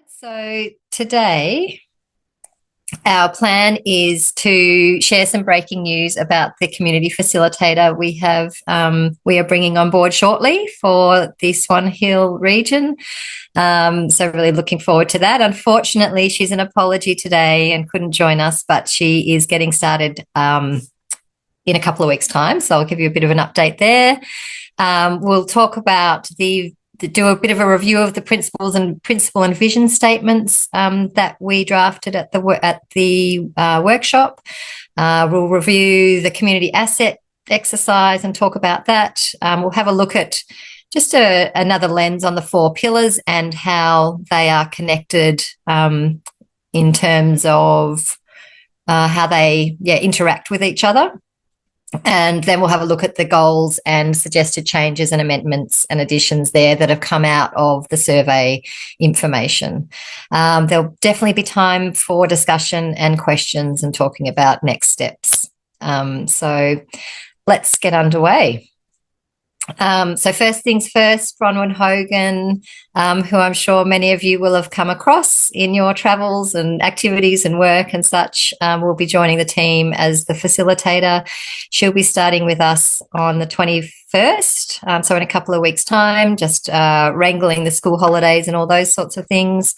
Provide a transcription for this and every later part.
So today, our plan is to share some breaking news about the community facilitator we are bringing on board shortly for the Swan Hill region. So really looking forward to that. Unfortunately, she's an apology today and couldn't join us, but she is getting started in a couple of weeks' time. So I'll give you a bit of an update there. We'll talk about do a bit of a review of the principle and vision statements that we drafted at the workshop. We'll review the community asset exercise and talk about that. We'll have a look at just another lens on the four pillars and how they are connected in terms of how they interact with each other. And then we'll have a look at the goals and suggested changes and amendments and additions there that have come out of the survey information. There'll definitely be time for discussion and questions and talking about next steps. So let's get underway. So first things first, Bronwyn Hogan, who I'm sure many of you will have come across in your travels and activities and work and such, will be joining the team as the facilitator. She'll be starting with us on the 21st, so in a couple of weeks' time, just wrangling the school holidays and all those sorts of things.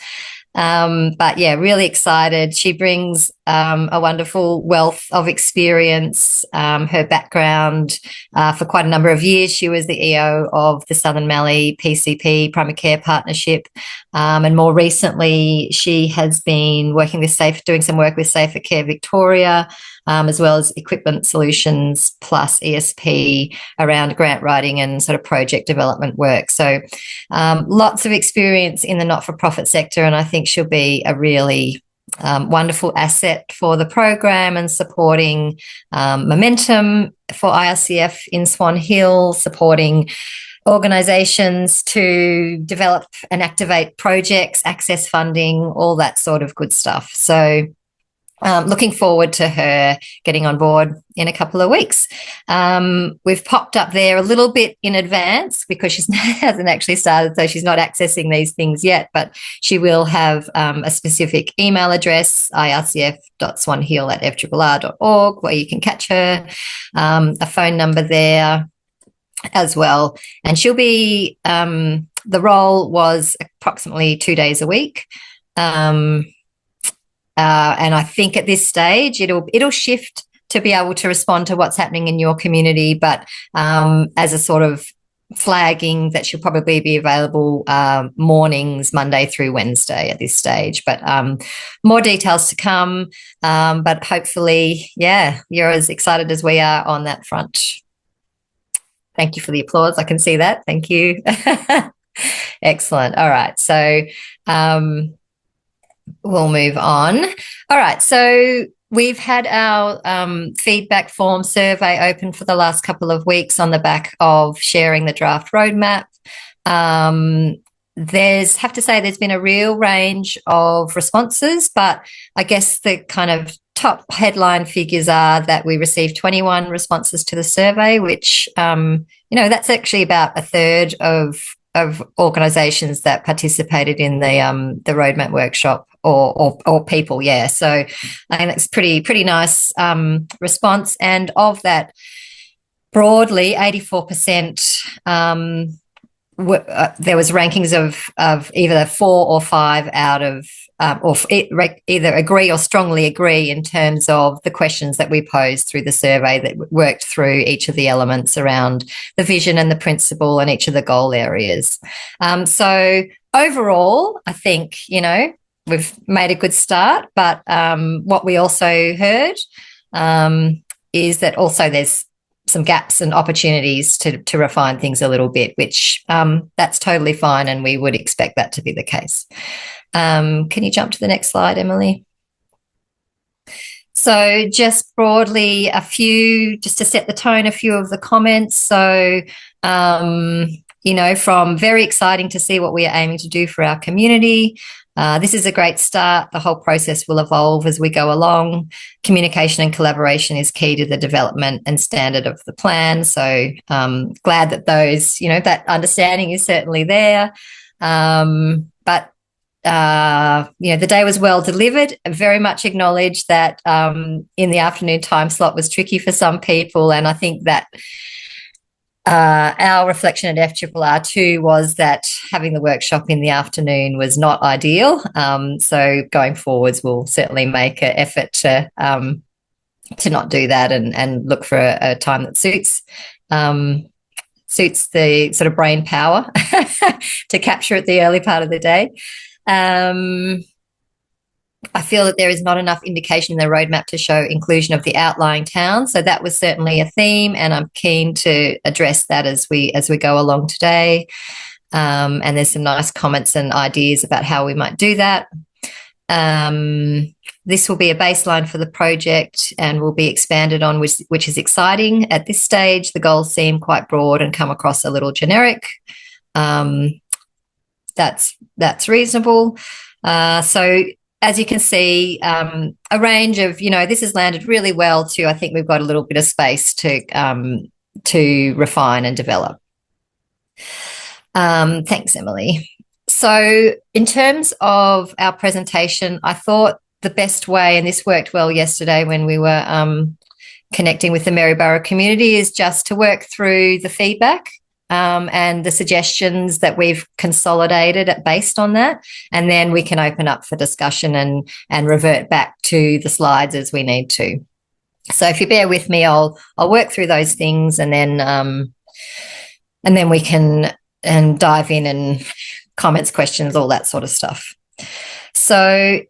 But yeah, really excited. She brings a wonderful wealth of experience. Her background for quite a number of years, she was the EO of the Southern Mallee PCP Primary Care Partnership, and more recently, she has been doing some work with Safer Care Victoria, as well as Equipment Solutions plus ESP around grant writing and sort of project development work. So lots of experience in the not-for-profit sector, and I think she'll be a really wonderful asset for the program and supporting momentum for IRCF in Swan Hill, supporting organisations to develop and activate projects, access funding, all that sort of good stuff. So looking forward to her getting on board in a couple of weeks. We've popped up there a little bit in advance because she hasn't actually started, so she's not accessing these things yet, but she will have a specific email address, ircf.swanhill@frrr.org, where you can catch her, a phone number there as well. And she'll be, the role was approximately 2 days a week. And I think at this stage it'll shift to be able to respond to what's happening in your community, but as a sort of flagging that she'll probably be available mornings, Monday through Wednesday at this stage. But more details to come. But hopefully, yeah, you're as excited as we are on that front. Thank you for the applause. I can see that. Thank you. Excellent. All right. So we'll move on. All right. So we've had our feedback form survey open for the last couple of weeks on the back of sharing the draft roadmap. Have to say there's been a real range of responses, but I guess the kind of top headline figures are that we received 21 responses to the survey, which, that's actually about a third of organisations that participated in the roadmap workshop or people. Yeah. So I think that's pretty nice response. And of that, broadly, 84%, there was rankings of either 4 or 5 out of either agree or strongly agree in terms of the questions that we posed through the survey that worked through each of the elements around the vision and the principle and each of the goal areas. So overall, I think, we've made a good start, but what we also heard is that also there's some gaps and opportunities to refine things a little bit, which that's totally fine, and we would expect that to be the case. Can you jump to the next slide, Emily? So just broadly, just to set the tone, a few of the comments. So, from very exciting to see what we are aiming to do for our community. This is a great start. The whole process will evolve as we go along. Communication and collaboration is key to the development and standard of the plan. So glad that that understanding is certainly there. But the day was well delivered. Very much acknowledged that in the afternoon time slot was tricky for some people, and I think that our reflection at FRRR2 was that having the workshop in the afternoon was not ideal. So going forwards, we'll certainly make an effort to not do that and look for a time that suits the sort of brain power to capture it the early part of the day. I feel that there is not enough indication in the roadmap to show inclusion of the outlying towns. So that was certainly a theme, and I'm keen to address that as we go along today. And there's some nice comments and ideas about how we might do that. This will be a baseline for the project and will be expanded on, which is exciting. At this stage, the goals seem quite broad and come across a little generic. That's reasonable. So as you can see, a range of, this has landed really well too. I think we've got a little bit of space to refine and develop. Thanks, Emily. So in terms of our presentation, I thought the best way, and this worked well yesterday when we were connecting with the Maryborough community, is just to work through the feedback and the suggestions that we've consolidated based on that, and then we can open up for discussion and revert back to the slides as we need to. So if you bear with me, I'll work through those things and then we can dive in and comments, questions, all that sort of stuff. So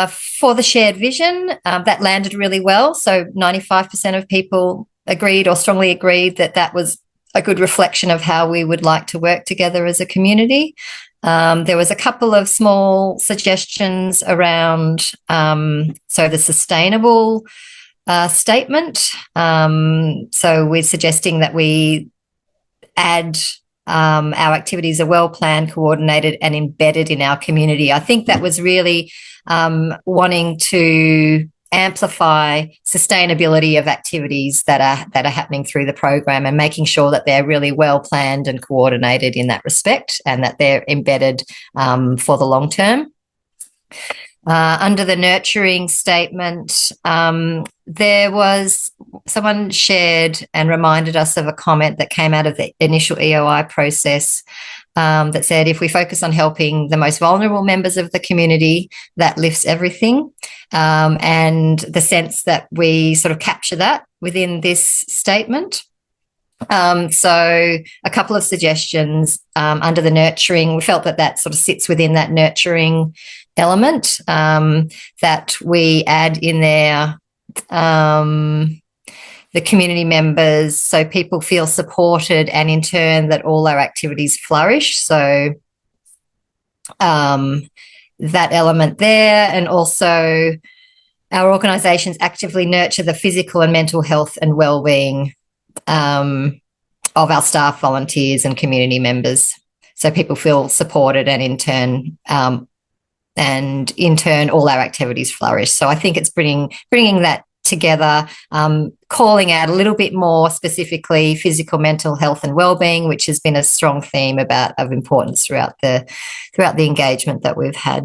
for the shared vision, that landed really well. So 95% of people agreed or strongly agreed that that was a good reflection of how we would like to work together as a community. There was a couple of small suggestions around so the sustainable statement. So we're suggesting that we add our activities are well planned, coordinated, and embedded in our community. I think that was really wanting to amplify sustainability of activities that are happening through the program and making sure that they're really well planned and coordinated in that respect, and that they're embedded for the long term. Under the nurturing statement, there was someone shared and reminded us of a comment that came out of the initial EOI process that said, if we focus on helping the most vulnerable members of the community, that lifts everything. And the sense that we sort of capture that within this statement. So a couple of suggestions under the nurturing. We felt that that sort of sits within that nurturing element, that we add in there the community members, so people feel supported, and in turn that all our activities flourish. So that element there, and also our organisations actively nurture the physical and mental health and wellbeing of our staff, volunteers and community members, so people feel supported, and in turn all our activities flourish. So I think it's bringing that together, calling out a little bit more specifically physical, mental health and wellbeing, which has been a strong theme of importance throughout the engagement that we've had.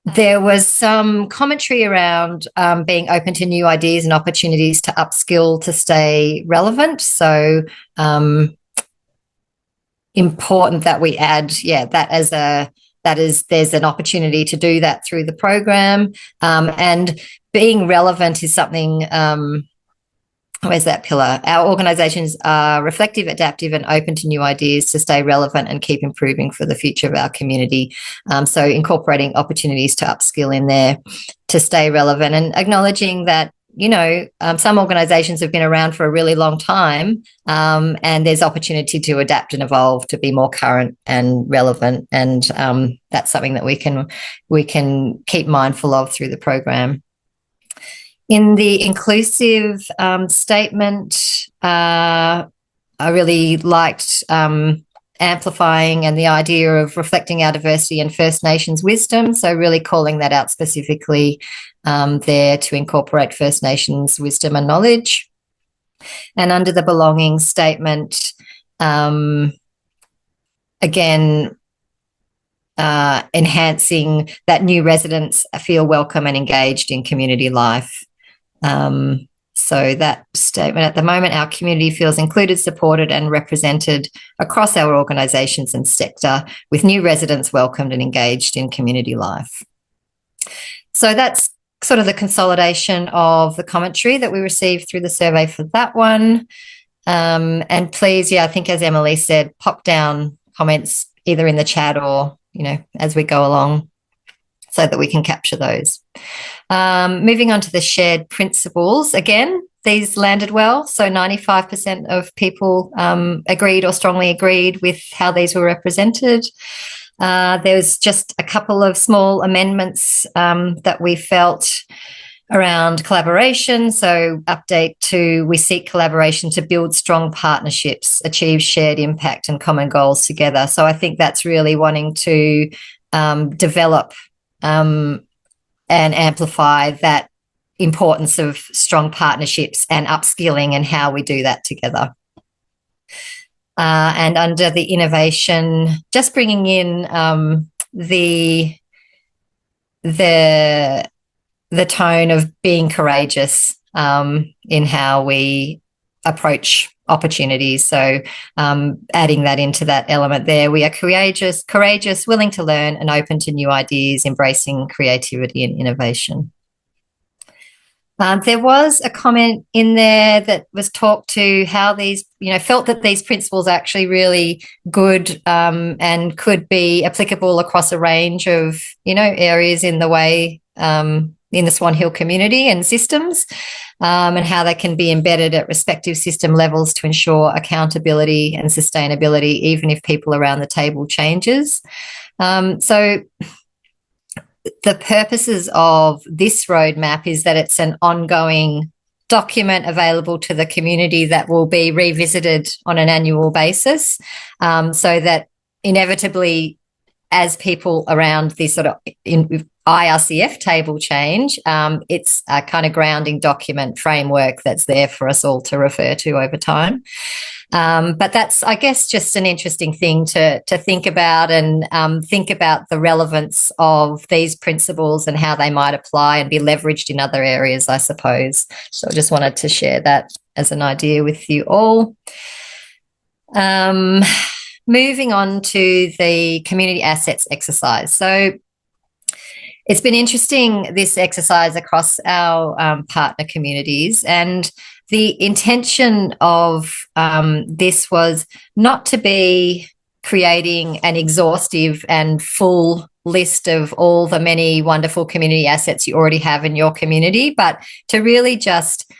There was some commentary around being open to new ideas and opportunities to upskill to stay relevant. So important that we add, there's an opportunity to do that through the program, and being relevant is something. Where's that pillar? Our organisations are reflective, adaptive and open to new ideas to stay relevant and keep improving for the future of our community. So incorporating opportunities to upskill in there to stay relevant, and acknowledging that, some organisations have been around for a really long time, and there's opportunity to adapt and evolve to be more current and relevant. And that's something that we can keep mindful of through the program. In the inclusive statement, I really liked amplifying and the idea of reflecting our diversity and First Nations wisdom. So really calling that out specifically there to incorporate First Nations wisdom and knowledge. And under the belonging statement, again, enhancing that new residents feel welcome and engaged in community life. So that statement, at the moment, our community feels included, supported and represented across our organisations and sector, with new residents welcomed and engaged in community life. So that's sort of the consolidation of the commentary that we received through the survey for that one. And please, I think as Emily said, pop down comments either in the chat or, as we go along, so that we can capture those. Moving on to the shared principles. Again, these landed well. So 95% of people agreed or strongly agreed with how these were represented. There was just a couple of small amendments that we felt around collaboration. So update to, we seek collaboration to build strong partnerships, achieve shared impact and common goals together. So I think that's really wanting to develop and amplify that importance of strong partnerships and upskilling and how we do that together. And under the innovation, just bringing in the tone of being courageous in how we approach opportunities. So adding that into that element there. We are courageous, willing to learn and open to new ideas, embracing creativity and innovation. There was a comment in there that was talked to how these, felt that these principles are actually really good and could be applicable across a range of, areas in the way in the Swan Hill community and systems, and how they can be embedded at respective system levels to ensure accountability and sustainability, even if people around the table changes. So the purposes of this roadmap is that it's an ongoing document available to the community that will be revisited on an annual basis, so that inevitably, as people around this sort of IRCF table change, it's a kind of grounding document framework that's there for us all to refer to over time. But that's, I guess, just an interesting thing to think about, and think about the relevance of these principles and how they might apply and be leveraged in other areas, I suppose. So I just wanted to share that as an idea with you all. Moving on to the community assets exercise. So it's been interesting, this exercise across our partner communities, and the intention of this was not to be creating an exhaustive and full list of all the many wonderful community assets you already have in your community, but to really just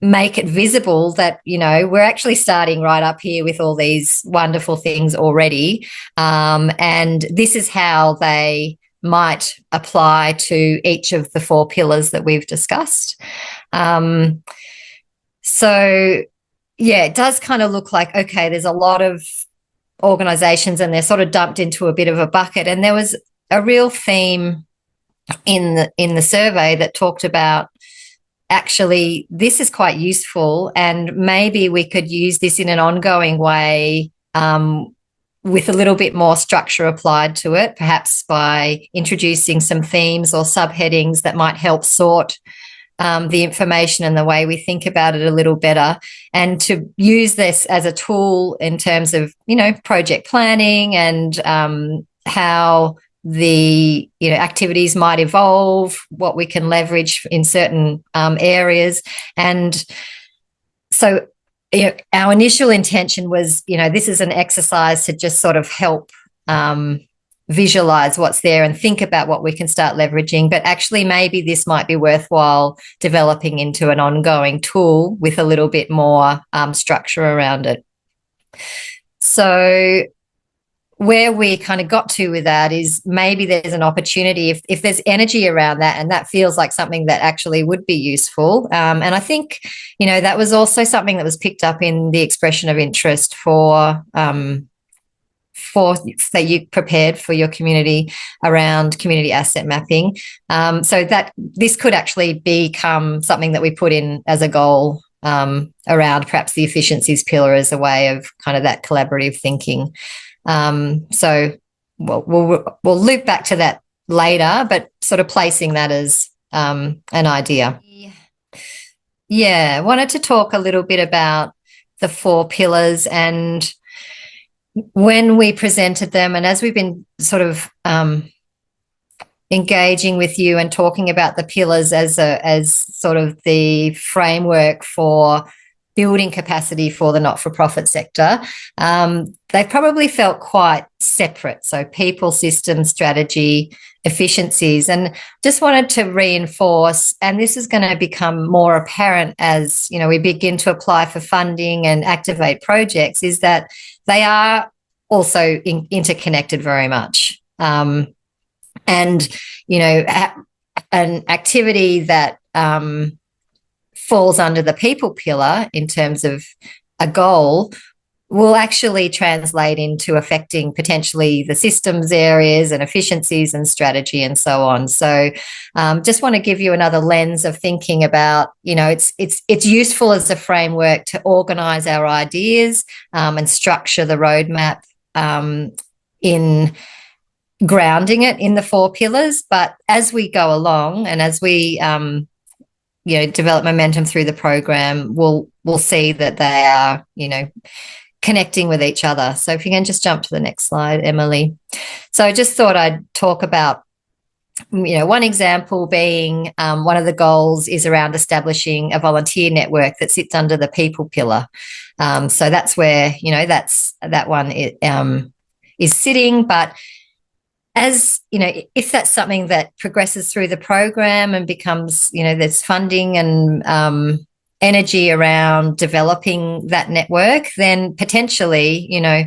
make it visible that, we're actually starting right up here with all these wonderful things already. And this is how they might apply to each of the 4 pillars that we've discussed. So, it does kind of look like, okay, there's a lot of organisations and they're sort of dumped into a bit of a bucket. And there was a real theme in the survey that talked about, actually, this is quite useful and maybe we could use this in an ongoing way with a little bit more structure applied to it, perhaps by introducing some themes or subheadings that might help sort the information and the way we think about it a little better, and to use this as a tool in terms of, project planning and how the activities might evolve, what we can leverage in certain areas. And so our initial intention was, this is an exercise to just sort of help visualize what's there and think about what we can start leveraging. But actually, maybe this might be worthwhile developing into an ongoing tool with a little bit more structure around it. So where we kind of got to with that is maybe there's an opportunity if there's energy around that, and that feels like something that actually would be useful. And I think, that was also something that was picked up in the expression of interest for that you prepared for your community around community asset mapping. So that this could actually become something that we put in as a goal around perhaps the efficiencies pillar as a way of kind of that collaborative thinking. So we'll loop back to that later, but sort of placing that as an idea. Yeah, wanted to talk a little bit about the 4 pillars, and when we presented them, and as we've been sort of engaging with you and talking about the pillars as sort of the framework for building capacity for the not-for-profit sector, they probably felt quite separate. So people, systems, strategy, efficiencies, and just wanted to reinforce, and this is going to become more apparent as, you know, we begin to apply for funding and activate projects, is that they are also interconnected very much. And, you know, an activity that falls under the people pillar in terms of a goal will actually translate into affecting potentially the systems areas and efficiencies and strategy and so on. So just want to give you another lens of thinking about, you know, it's useful as a framework to organise our ideas and structure the roadmap in grounding it in the 4 pillars. But as we go along and as we you know, develop momentum through the program, we'll see that they are, you know, connecting with each other. So if you can just jump to the next slide, Emily. So I just thought I'd talk about, you know, one example being one of the goals is around establishing a volunteer network that sits under the people pillar. So that's where, you know, that one is sitting. But as you know, if that's something that progresses through the program and becomes, you know, there's funding and energy around developing that network, then potentially, you know,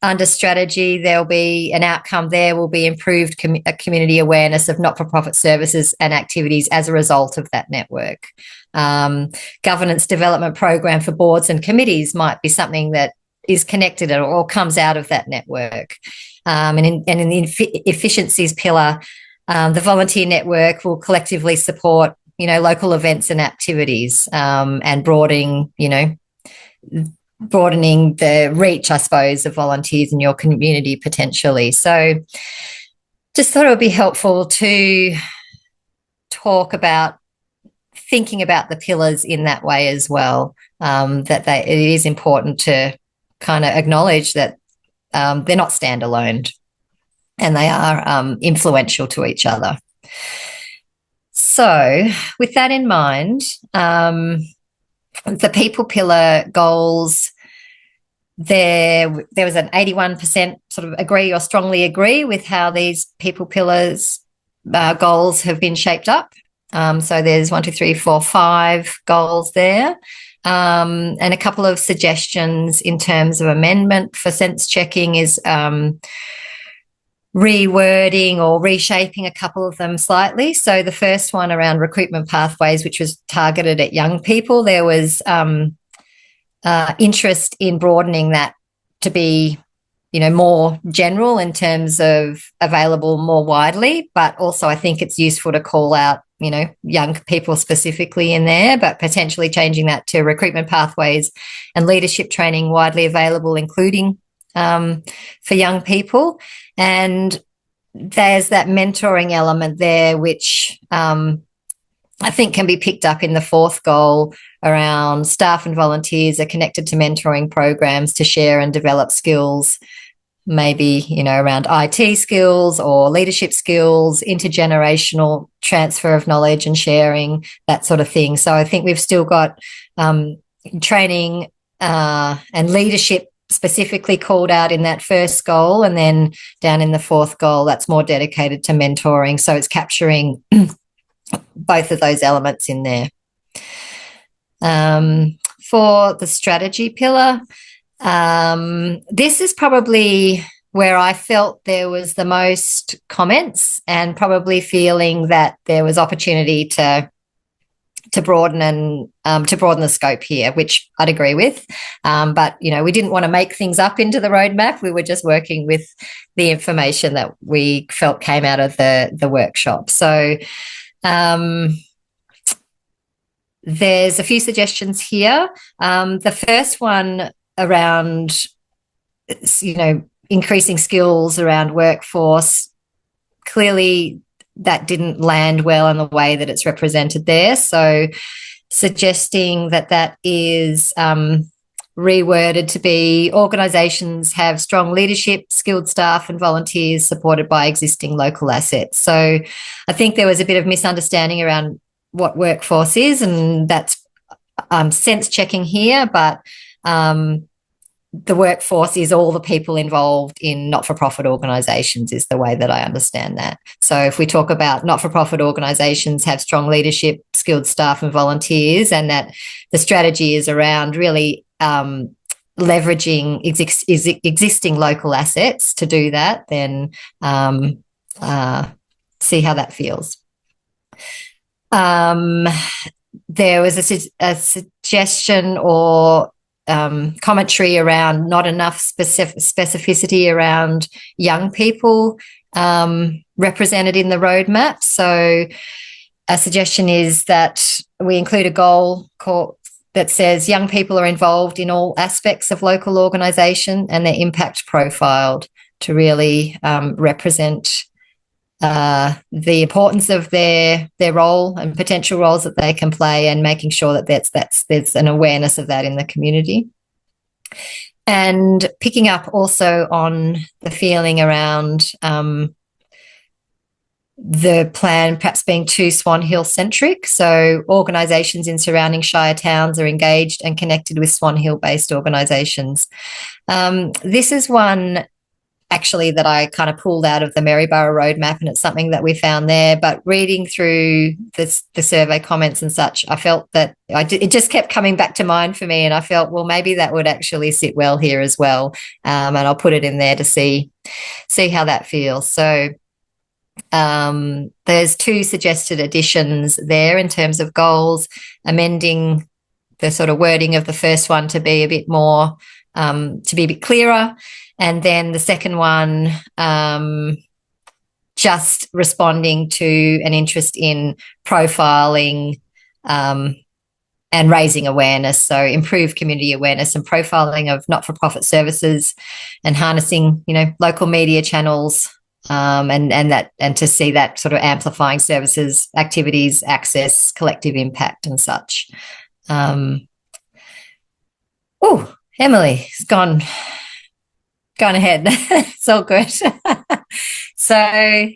under strategy, there'll be an outcome there will be improved community awareness of not-for-profit services and activities as a result of that network. Governance development program for boards and committees might be something that is connected or comes out of that network. And in the efficiencies pillar, the volunteer network will collectively support, you know, local events and activities and broadening the reach, I suppose, of volunteers in your community potentially. So just thought it would be helpful to talk about thinking about the pillars in that way as well, that it is important to kind of acknowledge that they're not standalone and they are influential to each other. So with that in mind, the people pillar goals, there was an 81% sort of agree or strongly agree with how these people pillars goals have been shaped up. So there's 1, 2, 3, 4, 5 goals there. And a couple of suggestions in terms of amendment for sense checking is rewording or reshaping a couple of them slightly. So the first one around recruitment pathways, which was targeted at young people, there was interest in broadening that to be, you know, more general in terms of available more widely, but also I think it's useful to call out, you know, young people specifically in there, but potentially changing that to recruitment pathways and leadership training widely available, including for young people. And there's that mentoring element there, which I think can be picked up in the 4th goal around staff and volunteers are connected to mentoring programs to share and develop skills, maybe, you know, around IT skills or leadership skills, intergenerational transfer of knowledge and sharing, that sort of thing. So I think we've still got training and leadership specifically called out in that 1st goal, and then down in the 4th goal, that's more dedicated to mentoring. So it's capturing both of those elements in there. For the strategy pillar, this is probably where I felt there was the most comments and probably feeling that there was opportunity to broaden and to broaden the scope here, which I'd agree with. But, you know, we didn't want to make things up into the roadmap. We were just working with the information that we felt came out of the workshop. So there's a few suggestions here. The first one around, you know, increasing skills around workforce. Clearly, that didn't land well in the way that it's represented there. So suggesting that that is reworded to be organisations have strong leadership, skilled staff and volunteers supported by existing local assets. So I think there was a bit of misunderstanding around what workforce is, and that's sense checking here, but the workforce is all the people involved in not-for-profit organisations is the way that I understand that. So if we talk about not-for-profit organisations have strong leadership, skilled staff and volunteers, and that the strategy is around really leveraging existing local assets to do that, then see how that feels. There was a suggestion or commentary around not enough specificity around young people represented in the roadmap. So a suggestion is that we include a goal that says young people are involved in all aspects of local organisation and their impact profiled to really represent the importance of their role and potential roles that they can play, and making sure that there's an awareness of that in the community. And picking up also on the feeling around the plan perhaps being too Swan Hill centric. So organisations in surrounding Shire towns are engaged and connected with Swan Hill based organisations. This is one actually that I kind of pulled out of the Maryborough roadmap, and it's something that we found there. But reading through the survey comments and such, I felt that it just kept coming back to mind for me, and I felt, well, maybe that would actually sit well here as well. And I'll put it in there to see how that feels. So there's 2 suggested additions there in terms of goals, amending the sort of wording of the first one to be a bit more, to be a bit clearer. And then the second one, just responding to an interest in profiling and raising awareness. So improve community awareness and profiling of not-for-profit services, and harnessing, local media channels, and to see that sort of amplifying services, activities, access, collective impact and such. Emily's gone ahead. It's all good. So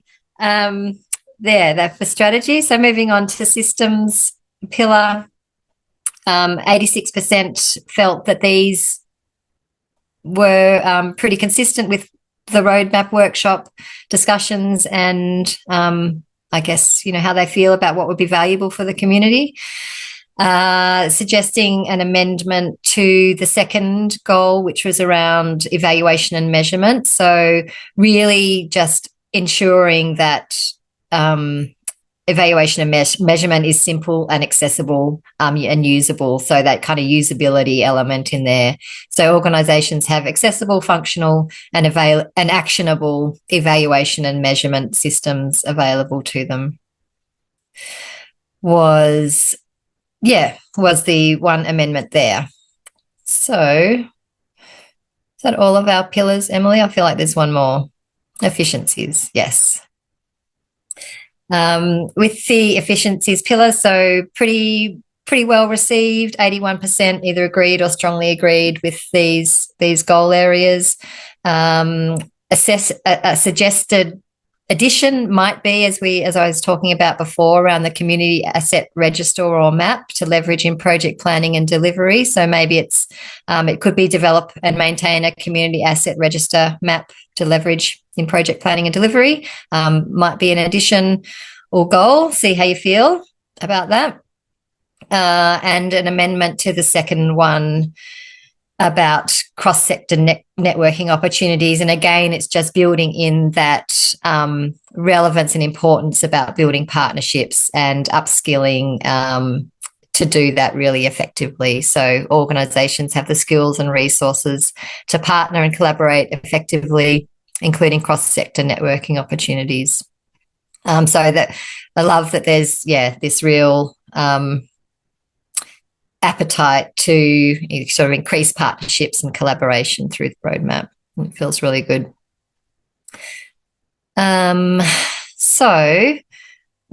that's the strategy. So moving on to systems pillar, 86% felt that these were pretty consistent with the roadmap workshop discussions, and I guess, how they feel about what would be valuable for the community. Suggesting an amendment to the second goal, which was around evaluation and measurement. So really just ensuring that evaluation and measurement is simple and accessible and usable. So that kind of usability element in there. So organisations have accessible, functional and actionable evaluation and measurement systems available to them. Was the one amendment there. So is that all of our pillars, Emily? I feel like there's one more. Efficiencies, yes. With the efficiencies pillar, so pretty well received, 81% either agreed or strongly agreed with these goal areas. A suggested addition might be, as I was talking about before, around the community asset register or map to leverage in project planning and delivery. So maybe it could be develop and maintain a community asset register map to leverage in project planning and delivery. Might be an addition or goal. See how you feel about that. And an amendment to the second one about cross-sector networking opportunities. And again, it's just building in that relevance and importance about building partnerships and upskilling to do that really effectively. So organisations have the skills and resources to partner and collaborate effectively, including cross-sector networking opportunities. So that I love that there's, this real appetite to sort of increase partnerships and collaboration through the roadmap. It feels really good. So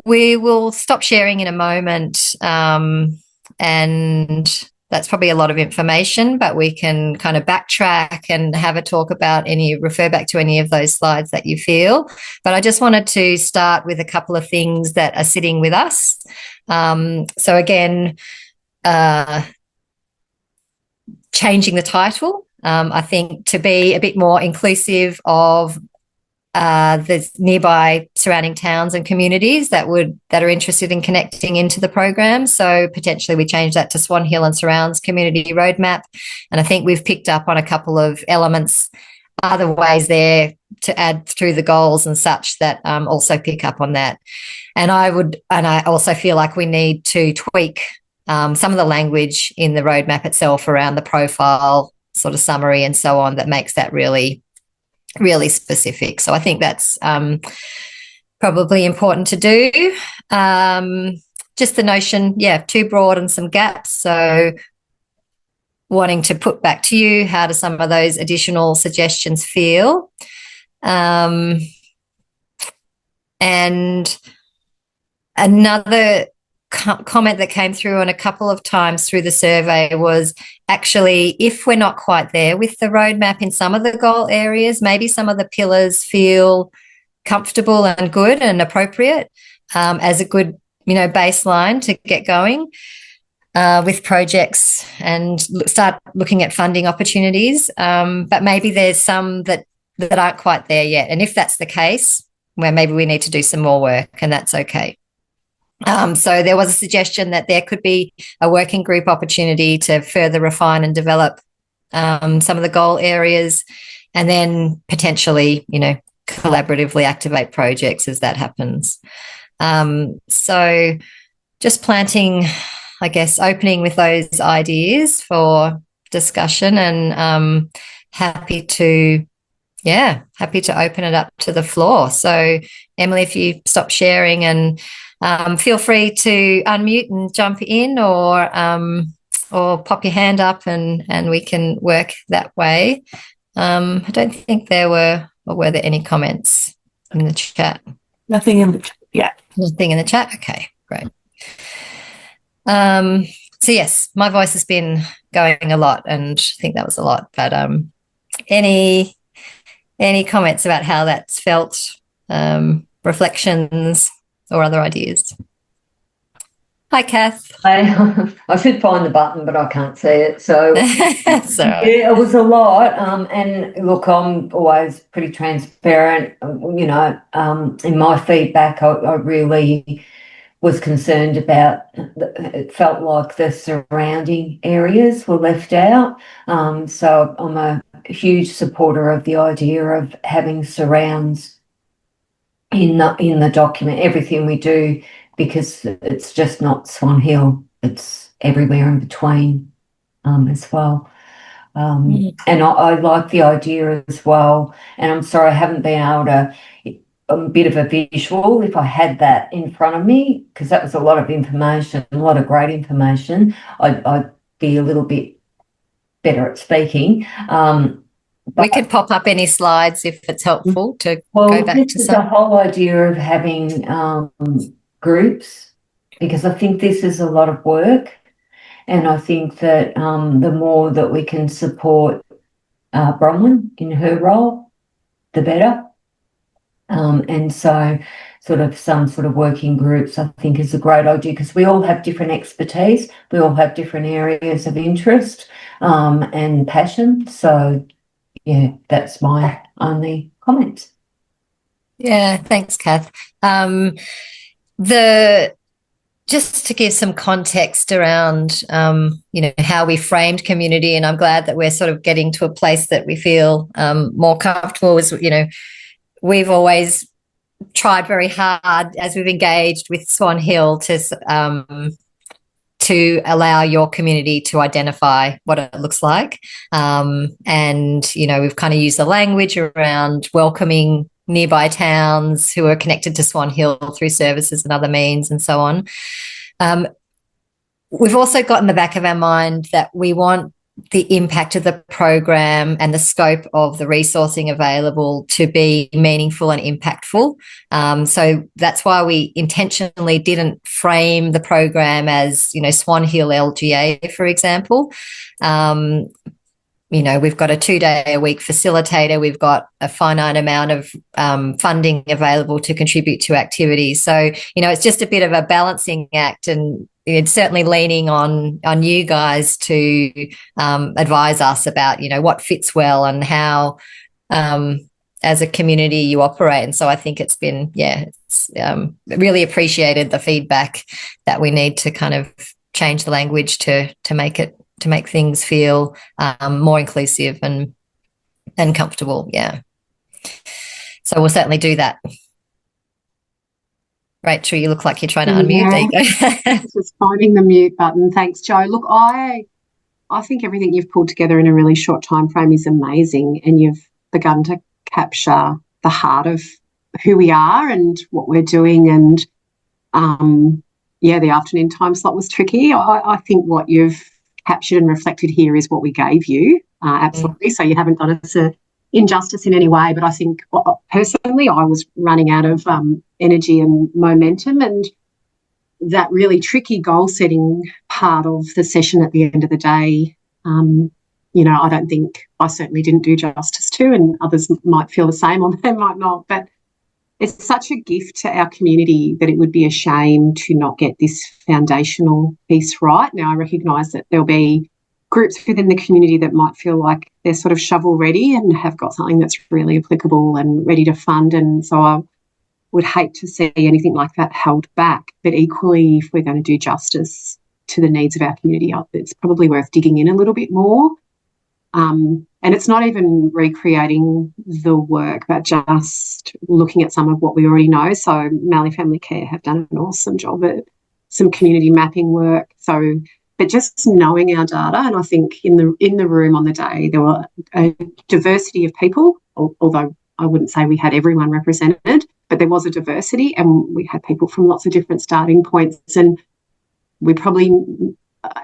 we will stop sharing in a moment, and that's probably a lot of information, but we can kind of backtrack and have a talk about refer back to any of those slides that you feel. But I just wanted to start with a couple of things that are sitting with us. So again, changing the title, I think, to be a bit more inclusive of the nearby surrounding towns and communities that are interested in connecting into the program. So potentially we change that to Swan Hill and Surrounds Community Roadmap. And I think we've picked up on a couple of elements, other ways there to add through the goals and such that also pick up on that. And I also feel like we need to tweak some of the language in the roadmap itself around the profile sort of summary and so on that makes that really specific. So I think that's probably important to do. Just the notion, too broad and some gaps. So wanting to put back to you, how do some of those additional suggestions feel? And another comment that came through and a couple of times through the survey was actually, if we're not quite there with the roadmap in some of the goal areas, maybe some of the pillars feel comfortable and good and appropriate as a good, baseline to get going with projects and start looking at funding opportunities. But maybe there's some that aren't quite there yet. And if that's the case, where maybe we need to do some more work, and that's okay. So there was a suggestion that there could be a working group opportunity to further refine and develop some of the goal areas, and then potentially, collaboratively activate projects as that happens. So just planting, I guess, opening with those ideas for discussion, and happy to open it up to the floor. So Emily, if you stop sharing, and feel free to unmute and jump in, or pop your hand up, and we can work that way. I don't think were there any comments in the chat? Nothing in the chat. Yeah. Nothing in the chat? Okay, great. So yes, my voice has been going a lot, and I think that was a lot, but any comments about how that's felt, reflections or other ideas? Hi, Kath. I should find the button, but I can't see it. So Sorry. it was a lot. And look, I'm always pretty transparent. In my feedback, I really was concerned about. It felt like the surrounding areas were left out. So I'm a huge supporter of the idea of having surrounds in the document, everything we do, because it's just not Swan Hill, it's everywhere in between as well. And I like the idea as well, and I'm sorry I haven't been able to, a bit of a visual if I had that in front of me, because that was a lot of information, a lot of great information. I'd be a little bit better at speaking. We could pop up any slides if it's helpful to go back to some. The whole idea of having groups, because I think this is a lot of work, and I think that the more that we can support Bronwyn in her role, the better. And so some sort of working groups, I think, is a great idea, because we all have different expertise, we all have different areas of interest and passion. So yeah, that's my only comment. Yeah, thanks, Kath. Just to give some context around, how we framed community, and I'm glad that we're sort of getting to a place that we feel more comfortable with. We've always tried very hard as we've engaged with Swan Hill to allow your community to identify what it looks like. And, we've kind of used the language around welcoming nearby towns who are connected to Swan Hill through services and other means and so on. We've also got in the back of our mind that we want the impact of the program and the scope of the resourcing available to be meaningful and impactful. So that's why we intentionally didn't frame the program as, Swan Hill LGA, for example. We've got a 2-day-a-week facilitator. We've got a finite amount of funding available to contribute to activities. So, it's just a bit of a balancing act, and it's certainly leaning on you guys to advise us about, what fits well and how, as a community, you operate. And so I think it's been, it's really appreciated the feedback that we need to kind of change the language to make things feel more inclusive and comfortable. Yeah. So we'll certainly do that. Rachel, you look like you're trying to unmute. There you go. Just finding the mute button. Thanks, Jo. Look, I think everything you've pulled together in a really short time frame is amazing, and you've begun to capture the heart of who we are and what we're doing. And the afternoon time slot was tricky. I think what you've captured and reflected here is what we gave you, absolutely. So you haven't done us an injustice in any way, but I think personally I was running out of energy and momentum, and that really tricky goal setting part of the session at the end of the day, I don't think I certainly didn't do justice to, and others might feel the same or they might not, but it's such a gift to our community that it would be a shame to not get this foundational piece right. Now, I recognise that there'll be groups within the community that might feel like they're sort of shovel ready and have got something that's really applicable and ready to fund, and so I would hate to see anything like that held back. But equally, if we're going to do justice to the needs of our community, it's probably worth digging in a little bit more. And it's not even recreating the work, but just looking at some of what we already know. So Mallee Family Care have done an awesome job at some community mapping work. But just knowing our data, and I think in the room on the day there were a diversity of people, although I wouldn't say we had everyone represented, but there was a diversity, and we had people from lots of different starting points, and we probably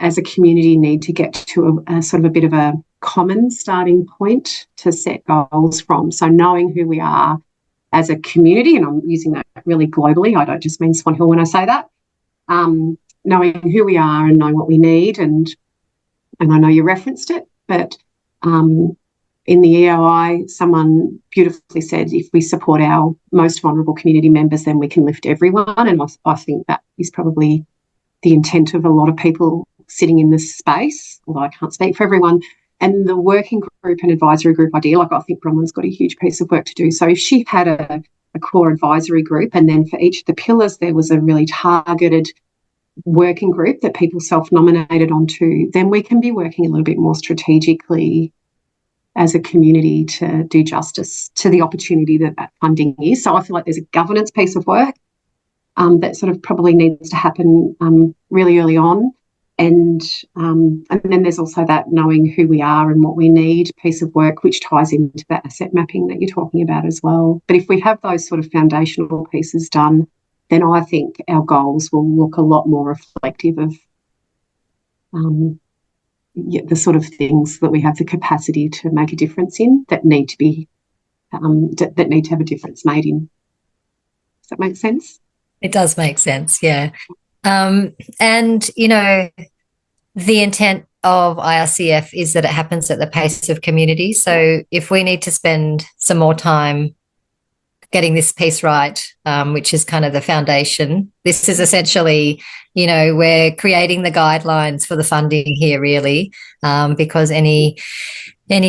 as a community need to get to a sort of a bit of a common starting point to set goals from. So knowing who we are as a community, and I'm using that really globally, I don't just mean Swan Hill when I say that, knowing who we are and knowing what we need, and I know you referenced it, but in the EOI, someone beautifully said, if we support our most vulnerable community members, then we can lift everyone, and I think that is probably the intent of a lot of people sitting in this space, although I can't speak for everyone. And the working group and advisory group idea, I think Bronwyn's got a huge piece of work to do. So if she had a core advisory group, and then for each of the pillars there was a really targeted working group that people self-nominated onto, then we can be working a little bit more strategically as a community to do justice to the opportunity that funding is. So I feel like there's a governance piece of work that sort of probably needs to happen really early on. And then there's also that knowing who we are and what we need piece of work, which ties into that asset mapping that you're talking about as well. But if we have those sort of foundational pieces done, then I think our goals will look a lot more reflective of the sort of things that we have the capacity to make a difference in, that need to be that need to have a difference made in. Does that make sense? It does make sense, yeah. And, the intent of IRCF is that it happens at the pace of community. So if we need to spend some more time getting this piece right, which is kind of the foundation, this is essentially, we're creating the guidelines for the funding here, really, because any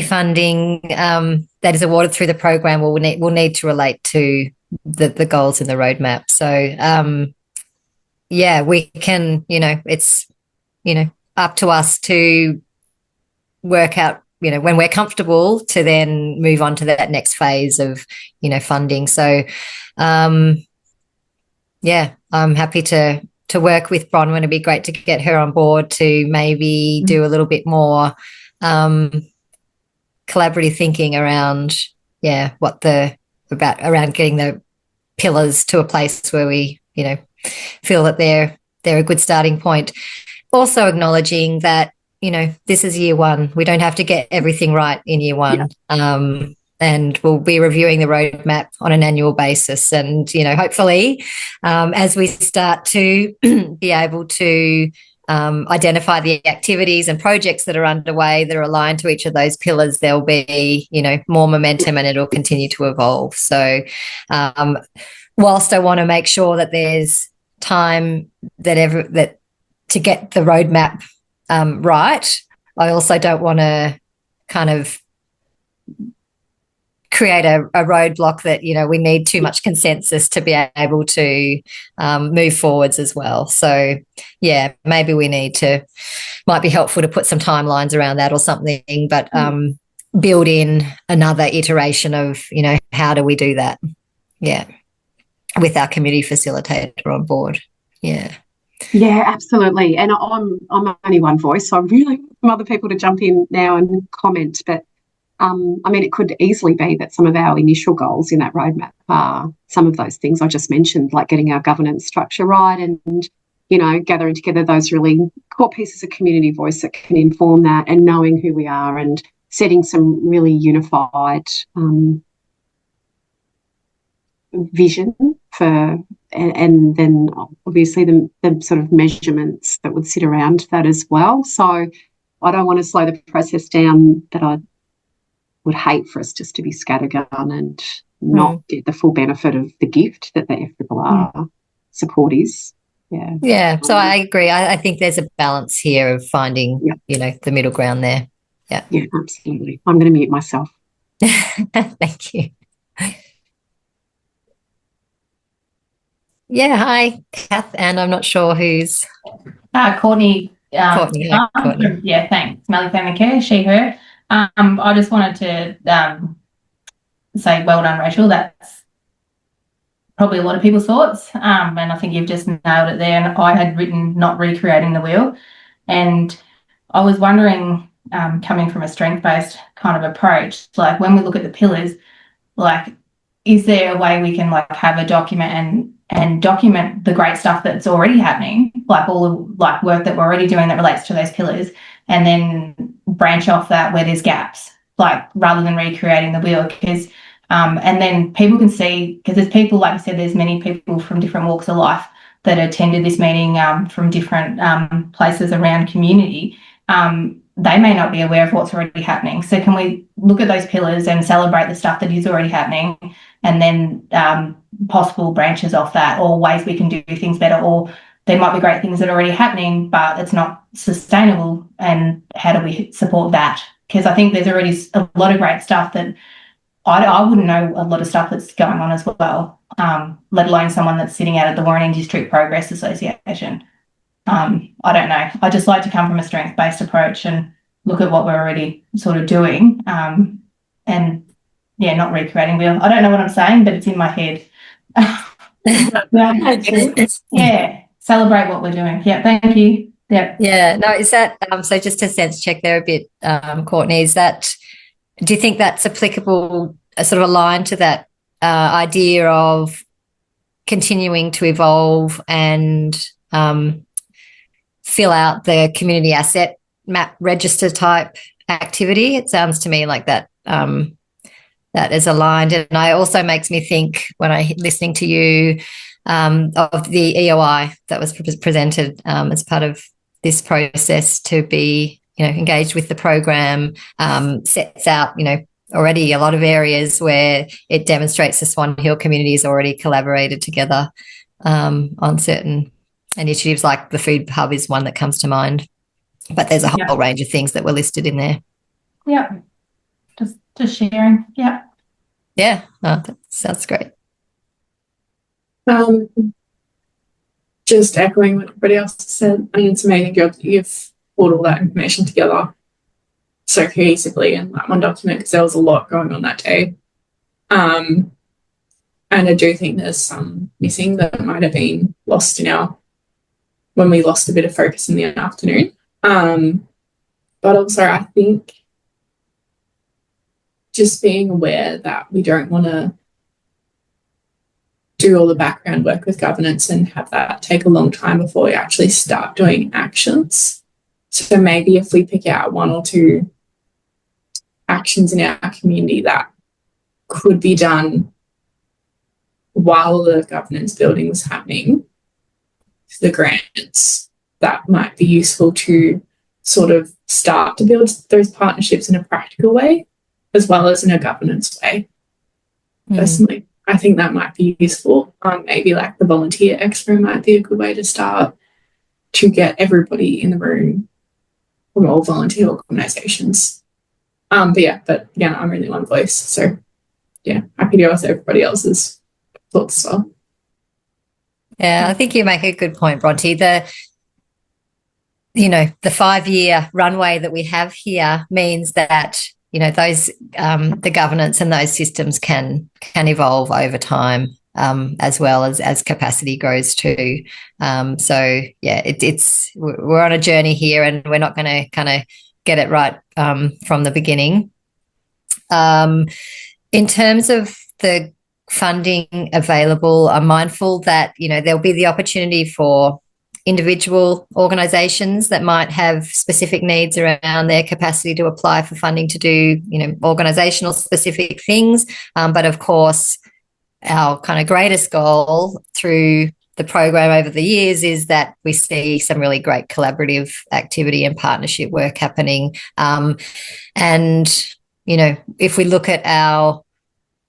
funding that is awarded through the program will need to relate to the goals in the roadmap. So, we can, it's, up to us to work out, when we're comfortable, to then move on to that next phase of, funding. So, I'm happy to work with Bronwyn. It'd be great to get her on board to maybe do a little bit more collaborative thinking around, around getting the pillars to a place where we, feel that they're a good starting point. Also acknowledging that, this is year one. We don't have to get everything right in year one. And we'll be reviewing the roadmap on an annual basis. And, hopefully, as we start to be able to identify the activities and projects that are underway that are aligned to each of those pillars, there'll be, more momentum and it'll continue to evolve. So whilst I want to make sure that there's time that to get the roadmap right, I also don't want to kind of create a roadblock that we need too much consensus to be able to move forwards as well. So maybe might be helpful to put some timelines around that or something, but build in another iteration of how do we do that with our community facilitator on board. Yeah, absolutely. And I'm only one voice, so I really want other people to jump in now and comment. But it could easily be that some of our initial goals in that roadmap are some of those things I just mentioned, like getting our governance structure right and, gathering together those really core pieces of community voice that can inform that, and knowing who we are and setting some really unified vision for, and then obviously the sort of measurements that would sit around that as well. So I don't want to slow the process down, but I would hate for us just to be scattergun and not get the full benefit of the gift that the FRRR support is. Yeah. So I agree. I think there's a balance here of finding, the middle ground there. Yeah, absolutely. I'm going to mute myself. Thank you. Yeah, hi, Kath, and I'm not sure who's... Courtney. Courtney. Courtney. Yeah, thanks. Melly Family Care, she, her. I just wanted to say well done, Rachel. That's probably a lot of people's thoughts, and I think you've just nailed it there. And I had written not recreating the wheel, and I was wondering, coming from a strength-based kind of approach, like when we look at the pillars, like is there a way we can have a document and document the great stuff that's already happening, like all the work that we're already doing that relates to those pillars, and then branch off that where there's gaps, rather than recreating the wheel? Because and then people can see, because there's people, like you said, there's many people from different walks of life that attended this meeting from different places around community. They may not be aware of what's already happening. So can we look at those pillars and celebrate the stuff that is already happening, and then possible branches off that, or ways we can do things better, or there might be great things that are already happening, but it's not sustainable, and how do we support that? Because I think there's already a lot of great stuff that I wouldn't know a lot of stuff that's going on as well, let alone someone that's sitting out at the Warringah District Progress Association. I don't know. I just like to come from a strength-based approach and look at what we're already sort of doing, and not recreating wheel. I don't know what I'm saying, but it's in my head. Celebrate what we're doing. Yeah, thank you. No, is that so? Just to sense check there a bit, Courtney, do you think that's applicable, sort of aligned to that idea of continuing to evolve and fill out the community asset map register type activity? It sounds to me like that that is aligned. And it also makes me think, when I listening to you, of the EOI that was presented as part of this process to be, engaged with the program, sets out, already a lot of areas where it demonstrates the Swan Hill community has already collaborated together on certain initiatives, like the food hub is one that comes to mind. But there's a whole range of things that were listed in there. Yeah, just sharing. Yeah. Yeah, that sounds great. Just echoing what everybody else said. I mean, it's amazing you've pulled all that information together so cohesively in that one document, because there was a lot going on that day. And I do think there's some missing that might have been lost when we lost a bit of focus in the afternoon. But also I think just being aware that we don't want to do all the background work with governance and have that take a long time before we actually start doing actions. So maybe if we pick out 1 or 2 actions in our community that could be done while the governance building was happening, the grants, that might be useful to sort of start to build those partnerships in a practical way as well as in a governance way. Personally, I think that might be useful. Maybe like the volunteer expo might be a good way to start to get everybody in the room from all volunteer organisations. But again, I'm really one voice, so yeah, happy to go with everybody else's thoughts as well. Yeah, I think you make a good point, Bronte. The 5-year runway that we have here means that, those the governance and those systems can evolve over time, as well as capacity grows too. So yeah, we're on a journey here, and we're not going to kind of get it right from the beginning. In terms of the funding available, I'm mindful that there'll be the opportunity for individual organisations that might have specific needs around their capacity to apply for funding to do organisational specific things, but of course our kind of greatest goal through the program over the years is that we see some really great collaborative activity and partnership work happening, and if we look at our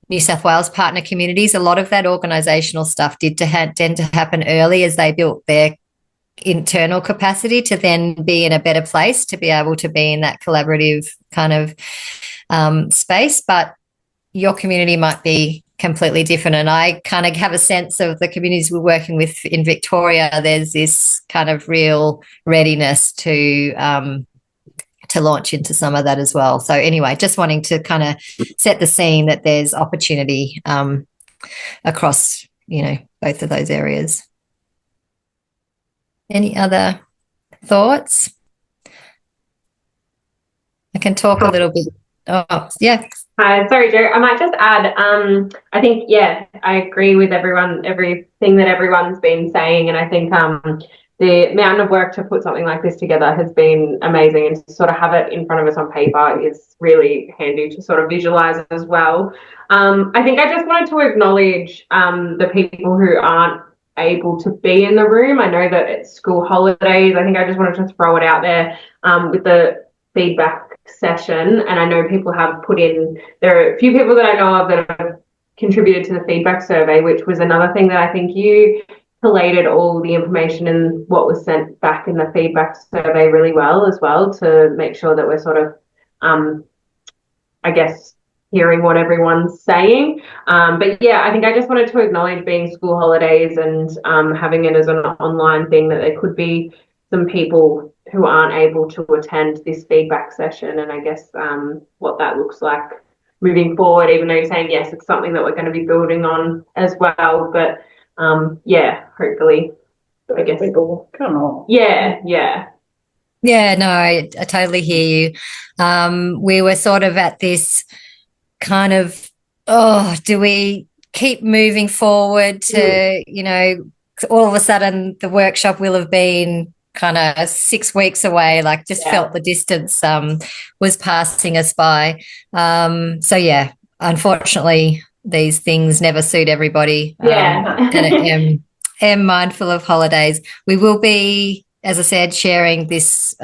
New South Wales partner communities, a lot of that organisational stuff did tend to happen early as they built their internal capacity to then be in a better place to be able to be in that collaborative kind of space. But your community might be completely different. And I kind of have a sense of the communities we're working with in Victoria, there's this kind of real readiness to launch into some of that as well. So anyway, just wanting to kind of set the scene that there's opportunity across, both of those areas. Any other thoughts? I can talk a little bit. Oh, yeah. Sorry, Jo. I might just add, I think, yeah, I agree with everything that everyone's been saying. And I think the amount of work to put something like this together has been amazing, and to sort of have it in front of us on paper is really handy to sort of visualize as well. I think I just wanted to acknowledge the people who aren't able to be in the room. I know that it's school holidays. I think I just wanted to throw it out there with the feedback session. And I know people have there are a few people that I know of that have contributed to the feedback survey, which was another thing that I think you collated all the information and what was sent back in the feedback survey really well as well, to make sure that we're sort of, I guess, hearing what everyone's saying. But yeah, I think I just wanted to acknowledge being school holidays and having it as an online thing, that there could be some people who aren't able to attend this feedback session, and I guess what that looks like moving forward, even though you're saying, yes, it's something that we're going to be building on as well. But yeah, hopefully, I guess people come on. Yeah. Yeah, no, I totally hear you. We were sort of at this kind of, do we keep moving forward to, all of a sudden the workshop will have been kind of 6 weeks away, like just felt the distance was passing us by. So yeah, unfortunately, these things never suit everybody. And am mindful of holidays. We will be, as I said, sharing this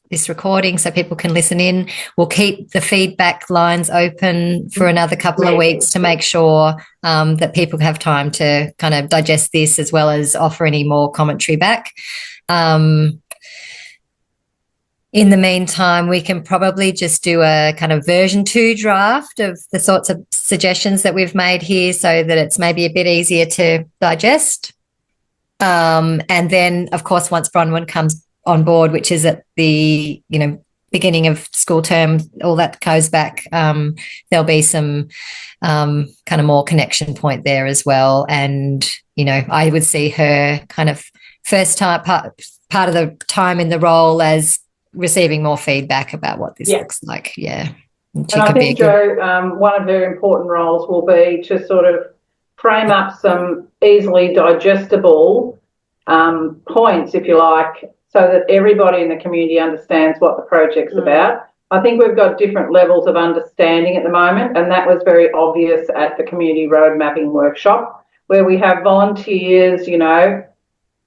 this recording so people can listen in. We'll keep the feedback lines open for another couple of weeks to make sure that people have time to kind of digest this, as well as offer any more commentary back. In the meantime, we can probably just do a kind of version 2 draft of the sorts of suggestions that we've made here, so that it's maybe a bit easier to digest. And then, of course, once Bronwyn comes on board, which is at the, beginning of school term, all that goes back, there'll be some kind of more connection point there as well. And, I would see her kind of first time part of the time in the role as receiving more feedback about what this looks like. Yeah. And I think, Jo, one of her important roles will be to sort of frame up some easily digestible points, if you like, so that everybody in the community understands what the project's about. I think we've got different levels of understanding at the moment, and that was very obvious at the community road mapping workshop, where we have volunteers, you know,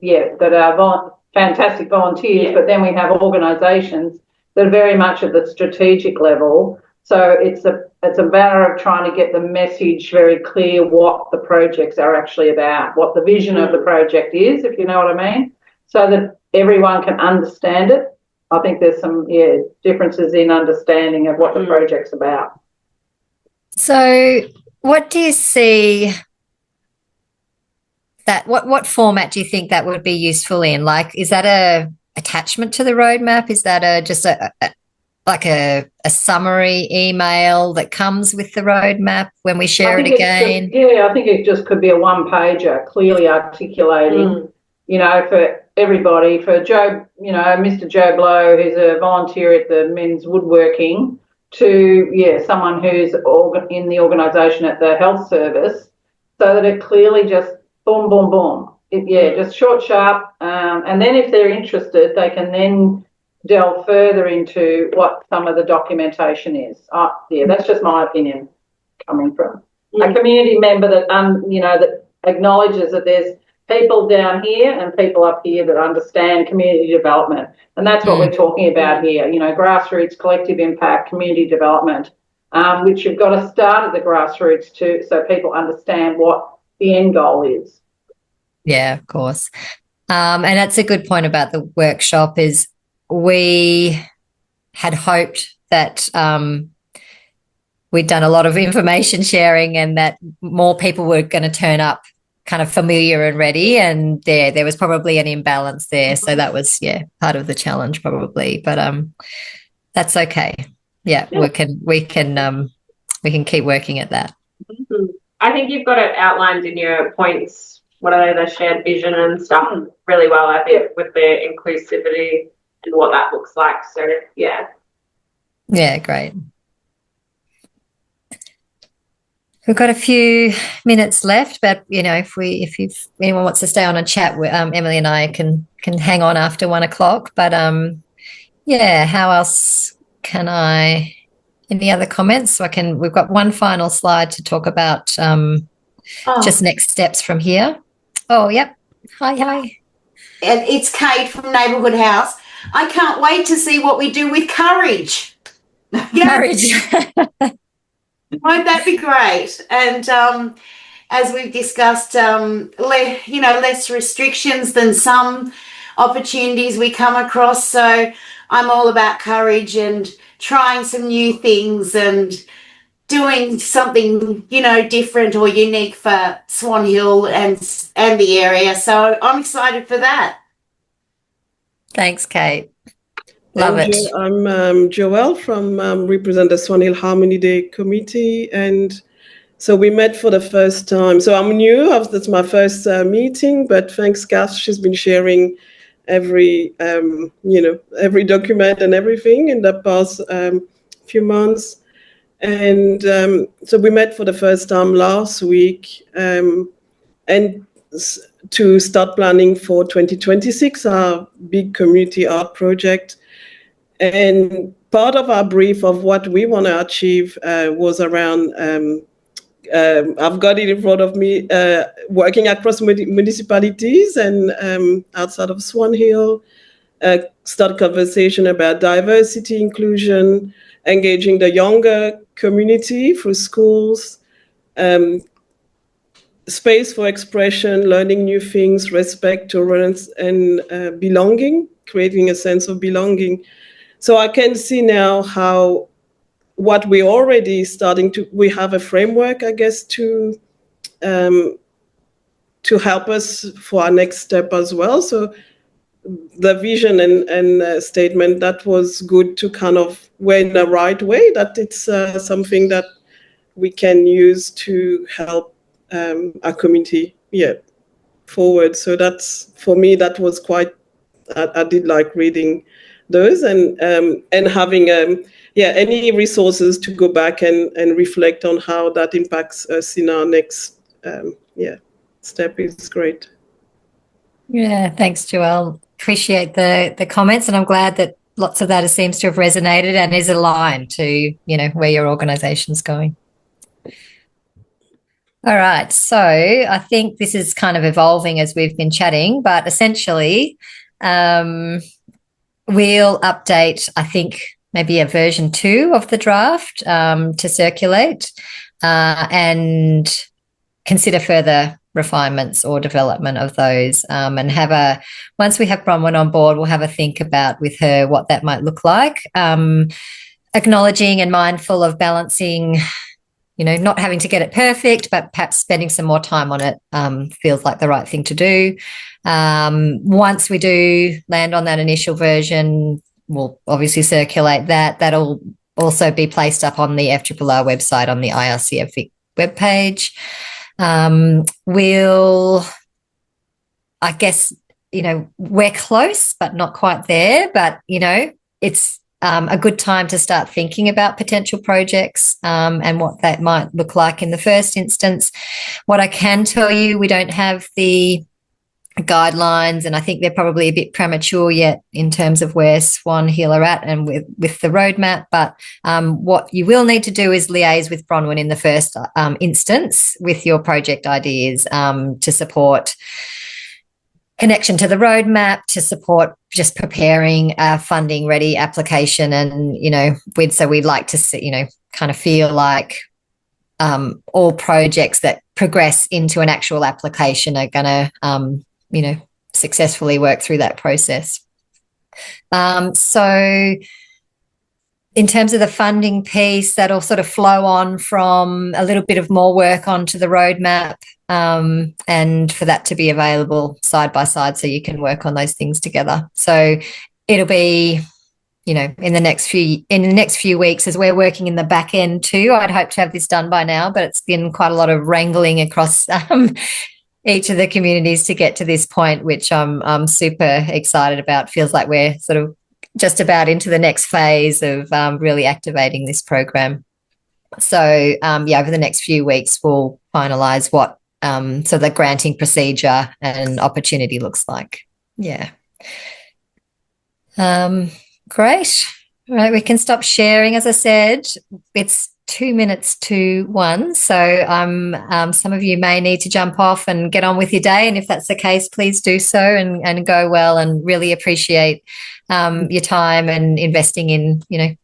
that are fantastic volunteers, but then we have organisations that are very much at the strategic level. So it's a matter of trying to get the message very clear what the projects are actually about, what the vision of the project is, if you know what I mean, so that everyone can understand it. I think there's some differences in understanding of what the project's about. So what do you see that what format do you think that would be useful in? Like, is that a attachment to the roadmap? Is that just a summary email that comes with the roadmap when we share it again? I think it just could be a one-pager, clearly articulating, you know, for everybody, for Joe, you know, Mr. Joe Blow, who's a volunteer at the men's woodworking, to, someone who's in the organisation at the health service, so that it clearly just boom, boom, boom. Just short, sharp. And then if they're interested, they can then delve further into what some of the documentation is. That's just my opinion coming from a community member that, that acknowledges that there's people down here and people up here that understand community development. And that's what we're talking about here, you know, grassroots, collective impact, community development, which you've got to start at the grassroots too, so people understand what the end goal is. Yeah, of course. And that's a good point about the workshop, is we had hoped that we'd done a lot of information sharing and that more people were going to turn up kind of familiar and ready, and there was probably an imbalance there. So that was part of the challenge probably, but that's okay. We can keep working at that. I think you've got it outlined in your points, what are they, the shared vision and stuff, really well, I think, with the inclusivity and what that looks like. So great. We've got a few minutes left, but you know, if anyone wants to stay on and chat, Emily and I can hang on after 1 o'clock. But how else can I? Any other comments? So we've got one final slide to talk about just next steps from here. Oh, yep. Hi. And it's Kate from Neighbourhood House. I can't wait to see what we do with courage. Courage. Won't that be great? And as we've discussed, less restrictions than some opportunities we come across. So I'm all about courage and trying some new things and doing something, different or unique for Swan Hill and the area. So I'm excited for that. Thanks, Kate. Love it. I'm Joelle from represent the Swan Hill Harmony Day Committee, and so we met for the first time. So I'm new. That's my first meeting, but thanks, Kath. She's been sharing every document and everything in the past few months. And so we met for the first time last week, and to start planning for 2026, our big community art project. And part of our brief of what we want to achieve was around, I've got it in front of me, working across municipalities and outside of Swan Hill, start conversation about diversity, inclusion, engaging the younger community through schools, space for expression, learning new things, respect, tolerance, and belonging, creating a sense of belonging. So I can see now how what we're already we have a framework, I guess, to help us for our next step as well. So the vision and statement, that was good to kind of we're in the right way, that it's something that we can use to help our community forward. So that's, for me, that was quite, I did like reading those and having any resources to go back and reflect on how that impacts us in our next step is great. Yeah, thanks, Joelle. appreciate the comments, and I'm glad that lots of that seems to have resonated and is aligned to, where your organisation's going. All right, so I think this is kind of evolving as we've been chatting, but essentially we'll update, I think, maybe a version 2 of the draft to circulate and consider further refinements or development of those, and once we have Bronwyn on board, we'll have a think about with her what that might look like, acknowledging and mindful of balancing, not having to get it perfect, but perhaps spending some more time on it feels like the right thing to do. Once we do land on that initial version, we'll obviously circulate that. That'll also be placed up on the FRRR website on the IRCF webpage. I guess, we're close, but not quite there. But, it's a good time to start thinking about potential projects and what that might look like in the first instance. What I can tell you, we don't have the guidelines, and I think they're probably a bit premature yet in terms of where Swan Hill are at and with the roadmap. But what you will need to do is liaise with Bronwyn in the first instance with your project ideas to support connection to the roadmap, to support just preparing a funding ready application. And, so we'd like to see, kind of feel like all projects that progress into an actual application are going to, successfully work through that process. So in terms of the funding piece, that'll sort of flow on from a little bit of more work onto the roadmap, and for that to be available side by side so you can work on those things together. So it'll be, in the next few weeks as we're working in the back end too. I'd hope to have this done by now, but it's been quite a lot of wrangling across each of the communities to get to this point, which I'm super excited about. Feels like we're sort of just about into the next phase of really activating this program. So, over the next few weeks, we'll finalise what so the granting procedure and opportunity looks like. Yeah. Great. All right, we can stop sharing. As I said, it's 2 minutes to 1. So some of you may need to jump off and get on with your day. And if that's the case, please do so and go well, and really appreciate your time and investing in,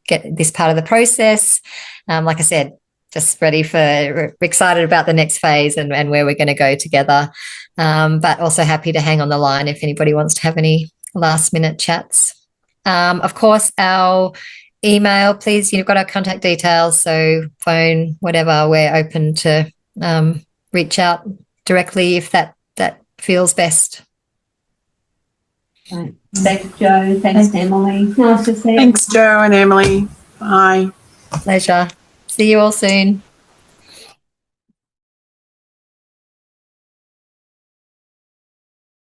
get this part of the process. Like I said, just excited about the next phase and where we're going to go together. But also happy to hang on the line if anybody wants to have any last minute chats. Of course, our email, please, you've got our contact details, so phone, whatever, we're open to reach out directly if that feels best. Right. Thanks, Joe. Thanks, Emily. Nice to see you. Thanks, Joe and Emily. Bye. Pleasure. See you all soon.